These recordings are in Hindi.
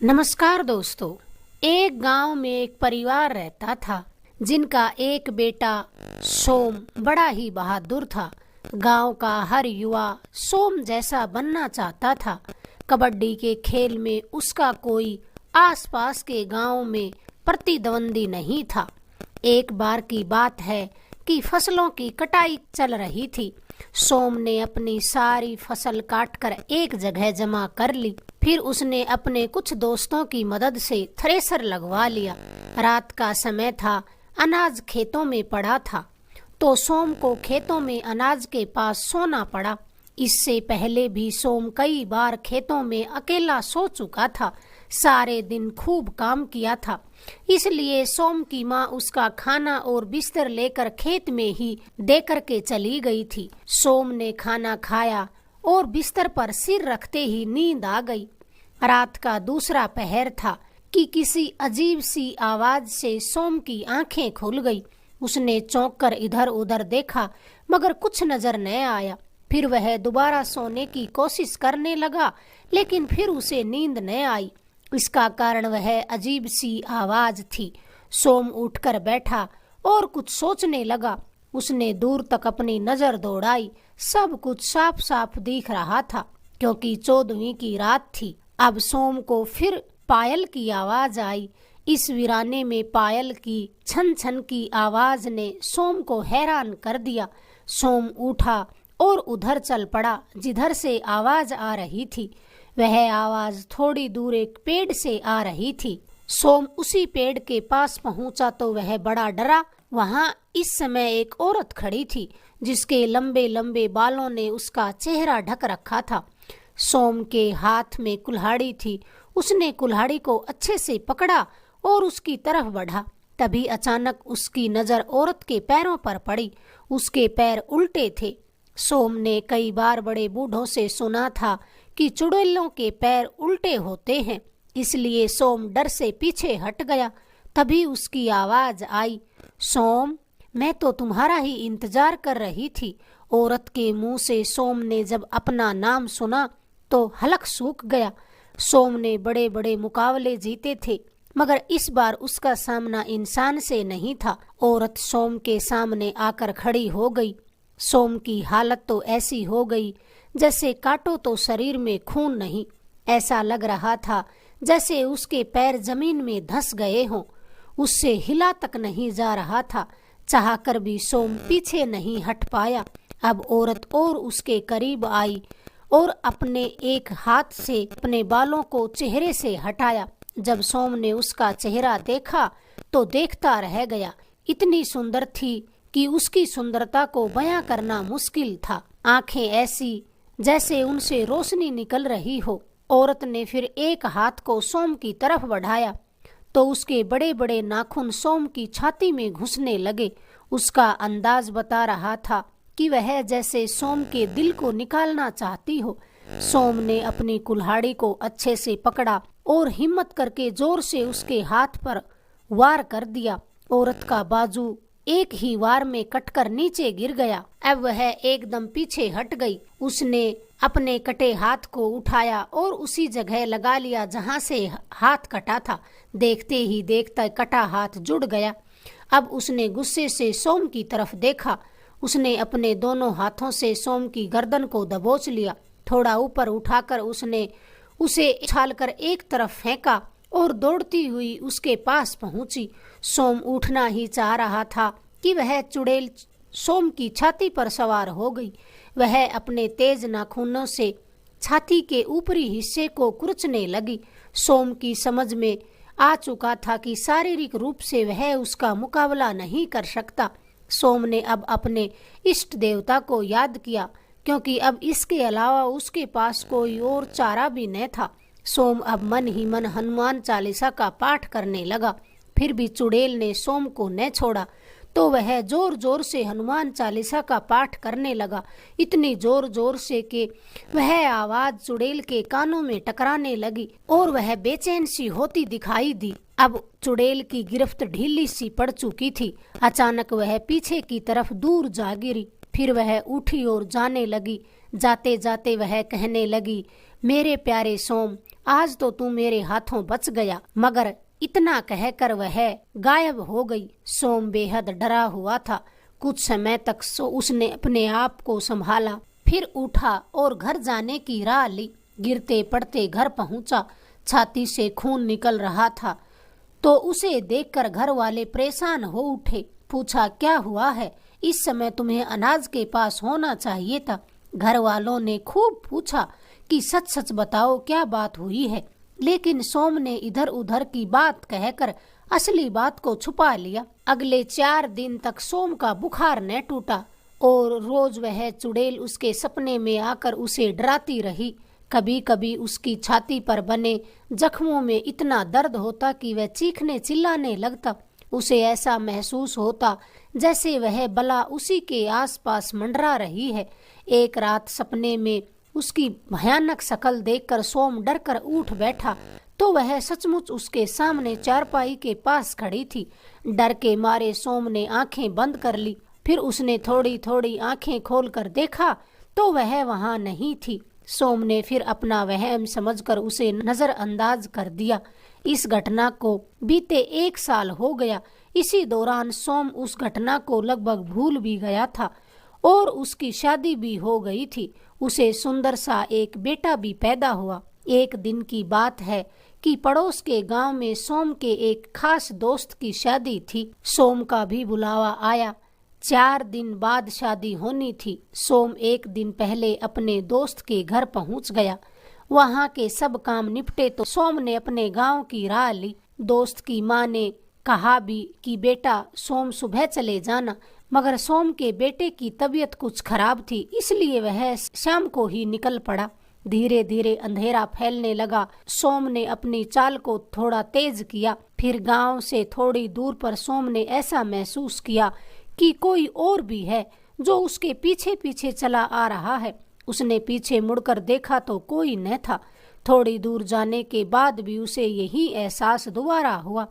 नमस्कार दोस्तों। एक गांव में एक परिवार रहता था जिनका एक बेटा सोम बड़ा ही बहादुर था। गांव का हर युवा सोम जैसा बनना चाहता था। कबड्डी के खेल में उसका कोई आसपास के गांव में प्रतिद्वंदी नहीं था। एक बार की बात है कि फसलों की कटाई चल रही थी। सोम ने अपनी सारी फसल काटकर एक जगह जमा कर ली। फिर उसने अपने कुछ दोस्तों की मदद से थ्रेसर लगवा लिया। रात का समय था, अनाज खेतों में पड़ा था, तो सोम को खेतों में अनाज के पास सोना पड़ा। इससे पहले भी सोम कई बार खेतों में अकेला सो चुका था। सारे दिन खूब काम किया था, इसलिए सोम की माँ उसका खाना और बिस्तर लेकर खेत में ही दे करके चली गई थी। सोम ने खाना खाया और बिस्तर पर सिर रखते ही नींद आ गई। रात का दूसरा पहर था कि किसी अजीब सी आवाज से सोम की आंखें खुल गई। उसने चौंक कर इधर उधर देखा, मगर कुछ नजर न आया। फिर वह दोबारा सोने की कोशिश करने लगा, लेकिन फिर उसे नींद न आई। इसका कारण वह अजीब सी आवाज थी। सोम उठकर बैठा और कुछ सोचने लगा। उसने दूर तक अपनी नजर दौड़ाई। सब कुछ साफ साफ दिख रहा था, क्योंकि 14वीं की रात थी। अब सोम को फिर पायल की आवाज आई। इस वीराने में पायल की छन छन की आवाज ने सोम को हैरान कर दिया। सोम उठा और उधर चल पड़ा जिधर से आवाज आ रही थी। वह आवाज थोड़ी दूर एक पेड़ से आ रही थी। सोम उसी पेड़ के पास पहुंचा तो वह बड़ा डरा। वहां इस समय एक औरत खड़ी थी, जिसके लंबे लंबे बालों ने उसका चेहरा ढक रखा था। सोम के हाथ में कुल्हाड़ी थी। उसने कुल्हाड़ी को अच्छे से पकड़ा और उसकी तरफ बढ़ा। तभी अचानक उसकी नजर औरत के पैरों पर पड़ी। उसके पैर उल्टे थे। सोम ने कई बार बड़े बूढ़ों से सुना था कि चुड़ैलों के पैर उल्टे होते हैं, इसलिए सोम डर से पीछे हट गया। तभी उसकी आवाज आई, सोम, मैं तो तुम्हारा ही इंतजार कर रही थी। औरत के मुंह से सोम ने जब अपना नाम सुना तो हलक सूख गया। सोम ने बड़े बड़े मुकाबले जीते थे, मगर इस बार उसका सामना इंसान से नहीं था। औरत सोम के सामने आकर खड़ी हो गई। सोम की हालत तो ऐसी हो गई जैसे काटो तो शरीर में खून नहीं। ऐसा लग रहा था जैसे उसके पैर जमीन में धंस गए हों। उससे हिला तक नहीं जा रहा था। चाहकर भी सोम पीछे नहीं हट पाया। अब औरत और उसके करीब आई और अपने एक हाथ से अपने बालों को चेहरे से हटाया। जब सोम ने उसका चेहरा देखा तो देखता रह गया। इतनी सुंदर थी कि उसकी सुंदरता को बयां करना मुश्किल था। आंखें ऐसी जैसे उनसे रोशनी निकल रही हो। औरत ने फिर एक हाथ को सोम की तरफ बढ़ाया तो उसके बड़े बड़े नाखून सोम की छाती में घुसने लगे। उसका अंदाज बता रहा था कि वह जैसे सोम के दिल को निकालना चाहती हो। सोम ने अपनी कुल्हाड़ी को अच्छे से पकड़ा और हिम्मत करके जोर से उसके हाथ पर वार कर दिया। औरत का बाजू एक ही वार में कटकर नीचे गिर गया। अब वह एकदम पीछे हट गई। उसने अपने कटे हाथ को उठाया और उसी जगह लगा लिया जहां से हाथ कटा था। देखते ही देखता कटा हाथ जुड़ गया। अब उसने गुस्से से सोम की तरफ देखा। उसने अपने दोनों हाथों से सोम की गर्दन को दबोच लिया। थोड़ा ऊपर उठाकर उसने उसे उछालकर एक तरफ फेंका और दौड़ती हुई उसके पास पहुंची। सोम उठना ही चाह रहा था कि वह चुड़ैल सोम की छाती पर सवार हो गई। वह अपने तेज नाखूनों से छाती के ऊपरी हिस्से को कुरचने लगी। सोम की समझ में आ चुका था कि शारीरिक रूप से वह उसका मुकाबला नहीं कर सकता। सोम ने अब अपने इष्ट देवता को याद किया, क्योंकि अब इसके अलावा उसके पास कोई और चारा भी न था। सोम अब मन ही मन हनुमान चालीसा का पाठ करने लगा। फिर भी चुड़ैल ने सोम को न छोड़ा तो वह जोर जोर से हनुमान चालीसा का पाठ करने लगा। इतनी जोर जोर से कि वह आवाज चुड़ैल के कानों में टकराने लगी और वह बेचैन सी होती दिखाई दी। अब चुड़ैल की गिरफ्त ढीली सी पड़ चुकी थी। अचानक वह पीछे की तरफ दूर जा गिरी। फिर वह उठी और जाने लगी। जाते जाते वह कहने लगी, मेरे प्यारे सोम, आज तो तू मेरे हाथों बच गया। मगर इतना कहकर वह गायब हो गई। सोम बेहद डरा हुआ था। कुछ समय तक उसने अपने आप को संभाला, फिर उठा और घर जाने की राह ली। गिरते पड़ते घर पहुंचा। छाती से खून निकल रहा था तो उसे देखकर घर वाले परेशान हो उठे। पूछा, क्या हुआ है? इस समय तुम्हें अनाज के पास होना चाहिए था। घर वालों ने खूब पूछा कि सच सच बताओ, क्या बात हुई है। लेकिन सोम ने इधर उधर की बात कहकर असली बात को छुपा लिया। अगले 4 दिन तक सोम का बुखार न टूटा और रोज वह चुड़ैल उसके सपने में आकर उसे डराती रही। कभी कभी उसकी छाती पर बने जख्मों में इतना दर्द होता कि वह चीखने चिल्लाने लगता। उसे ऐसा महसूस होता जैसे वह बला उसी के आसपास मंडरा रही है। एक रात सपने में उसकी भयानक शक्ल देखकर सोम डरकर उठ बैठा तो वह सचमुच उसके सामने चारपाई के पास खड़ी थी। डर के मारे सोम ने आंखें बंद कर ली। फिर उसने थोड़ी थोड़ी आंखें खोलकर देखा तो वह वहां नहीं थी। सोम ने फिर अपना वहम समझकर उसे नजरअंदाज कर दिया। इस घटना को बीते 1 साल हो गया। इसी दौरान सोम उस घटना को लगभग भूल भी गया था और उसकी शादी भी हो गई थी। उसे सुंदर सा एक बेटा भी पैदा हुआ। एक दिन की बात है कि पड़ोस के गांव में सोम के एक खास दोस्त की शादी थी। सोम का भी बुलावा आया। 4 दिन बाद शादी होनी थी। सोम एक दिन पहले अपने दोस्त के घर पहुंच गया। वहां के सब काम निपटे तो सोम ने अपने गांव की राह ली। दोस्त की माँ ने कहा भी कि बेटा सोम सुबह चले जाना, मगर सोम के बेटे की तबीयत कुछ खराब थी, इसलिए वह शाम को ही निकल पड़ा। धीरे धीरे अंधेरा फैलने लगा। सोम ने अपनी चाल को थोड़ा तेज किया। फिर गांव से थोड़ी दूर पर सोम ने ऐसा महसूस किया कि कोई और भी है जो उसके पीछे पीछे चला आ रहा है। उसने पीछे मुड़कर देखा तो कोई न था। थोड़ी दूर जाने के बाद भी उसे यही एहसास दोबारा हुआ।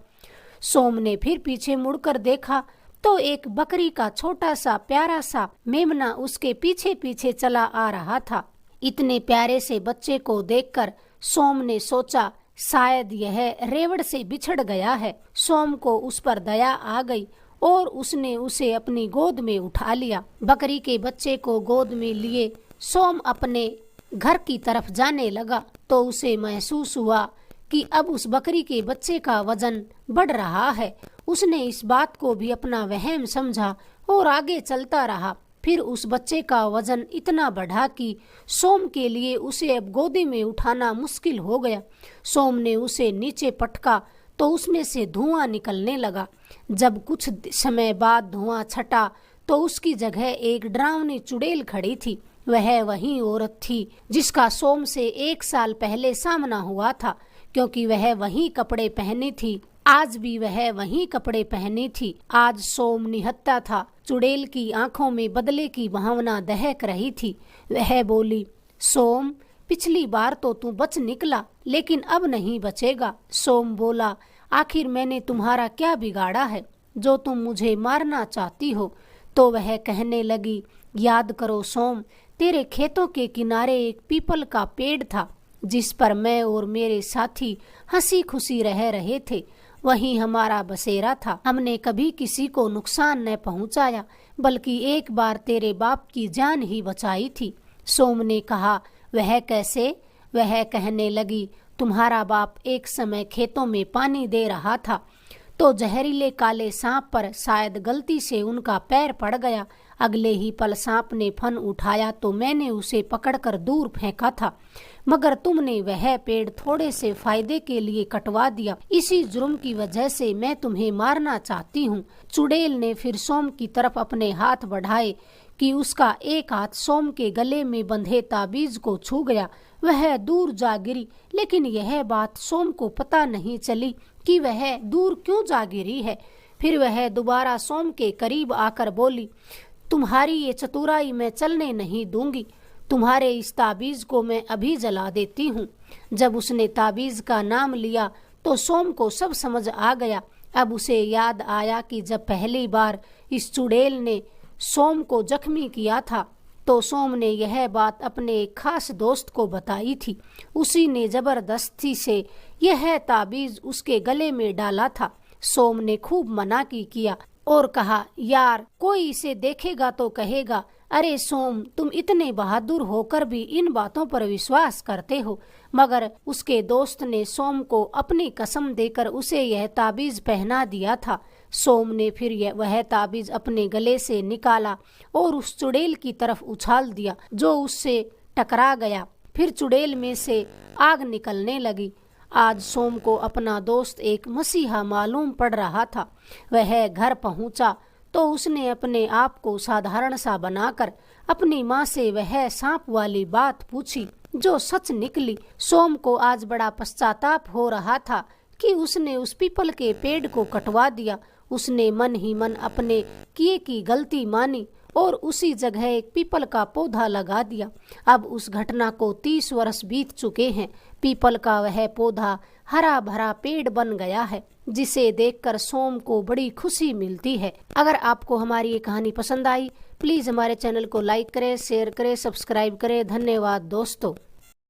सोम ने फिर पीछे मुड़कर देखा तो एक बकरी का छोटा सा प्यारा सा मेमना उसके पीछे पीछे चला आ रहा था। इतने प्यारे से बच्चे को देखकर सोम ने सोचा शायद यह रेवड़ से बिछड़ गया है। सोम को उस पर दया आ गई और उसने उसे अपनी गोद में उठा लिया। बकरी के बच्चे को गोद में लिए सोम अपने घर की तरफ जाने लगा तो उसे महसूस हुआ कि अब उस बकरी के बच्चे का वजन बढ़ रहा है। उसने इस बात को भी अपना वहम समझा और आगे चलता रहा। फिर उस बच्चे का वजन इतना बढ़ा कि सोम के लिए उसे अब गोदी में उठाना मुश्किल हो गया। सोम ने उसे नीचे पटका तो उसमें से धुआं निकलने लगा। जब कुछ समय बाद धुआं छटा तो उसकी जगह एक डरावनी चुड़ैल खड़ी थी। वह वही औरत थी जिसका सोम से 1 साल पहले सामना हुआ था, क्योंकि वह वही कपड़े पहनी थी। आज भी वह वही कपड़े पहनी थी। आज सोम निहत्था था। चुड़ैल की आंखों में बदले की भावना दहक रही थी। वह बोली, सोम, पिछली बार तो तू बच निकला, लेकिन अब नहीं बचेगा। सोम बोला, आखिर मैंने तुम्हारा क्या बिगाड़ा है जो तुम मुझे मारना चाहती हो? तो वह कहने लगी, याद करो सोम, तेरे खेतों के किनारे एक पीपल का पेड़ था जिस पर मैं और मेरे साथी हंसी खुशी रह रहे थे। वही हमारा बसेरा था। हमने कभी किसी को नुकसान न पहुंचाया, बल्कि एक बार तेरे बाप की जान ही बचाई थी। सोम ने कहा, वह कैसे? वह कहने लगी, तुम्हारा बाप एक समय खेतों में पानी दे रहा था तो जहरीले काले सांप पर शायद गलती से उनका पैर पड़ गया। अगले ही पल सांप ने फन उठाया तो मैंने उसे पकड़कर दूर फेंका था, मगर तुमने वह पेड़ थोड़े से फायदे के लिए कटवा दिया। इसी जुर्म की वजह से मैं तुम्हें मारना चाहती हूँ। चुड़ैल ने फिर सोम की तरफ अपने हाथ बढ़ाए कि उसका एक हाथ सोम के गले में बंधे ताबीज को छू गया। वह दूर जा गिरी, लेकिन यह बात सोम को पता नहीं चली कि वह दूर क्यों जा गिरी है। फिर वह दोबारा सोम के करीब आकर बोली, तुम्हारी ये चतुराई मैं चलने नहीं दूंगी। तुम्हारे इस ताबीज को मैं अभी जला देती हूँ। जब उसने ताबीज का नाम लिया तो सोम को सब समझ आ गया। अब उसे याद आया कि जब पहली बार इस चुड़ैल ने सोम को जख्मी किया था तो सोम ने यह बात अपने एक खास दोस्त को बताई थी। उसी ने जबरदस्ती से यह ताबीज उसके गले में डाला था। सोम ने खूब मना किया और कहा, यार कोई इसे देखेगा तो कहेगा, अरे सोम, तुम इतने बहादुर होकर भी इन बातों पर विश्वास करते हो। मगर उसके दोस्त ने सोम को अपनी कसम देकर उसे यह ताबीज पहना दिया था। सोम ने फिर वह ताबीज अपने गले से निकाला और उस चुड़ैल की तरफ उछाल दिया, जो उससे टकरा गया। फिर चुड़ैल में से आग निकलने लगी। आज सोम को अपना दोस्त एक मसीहा मालूम पड़ रहा था। वह घर पहुंचा तो उसने अपने आप को साधारण सा बनाकर अपनी माँ से वह सांप वाली बात पूछी, जो सच निकली। सोम को आज बड़ा पश्चाताप हो रहा था कि उसने उस पीपल के पेड़ को कटवा दिया। उसने मन ही मन अपने किए की गलती मानी और उसी जगह एक पीपल का पौधा लगा दिया। अब उस घटना को 30 वर्ष बीत चुके हैं। पीपल का वह पौधा हरा भरा पेड़ बन गया है, जिसे देखकर सोम को बड़ी खुशी मिलती है। अगर आपको हमारी ये कहानी पसंद आई, प्लीज हमारे चैनल को लाइक करें, शेयर करें, सब्सक्राइब करें। धन्यवाद दोस्तों।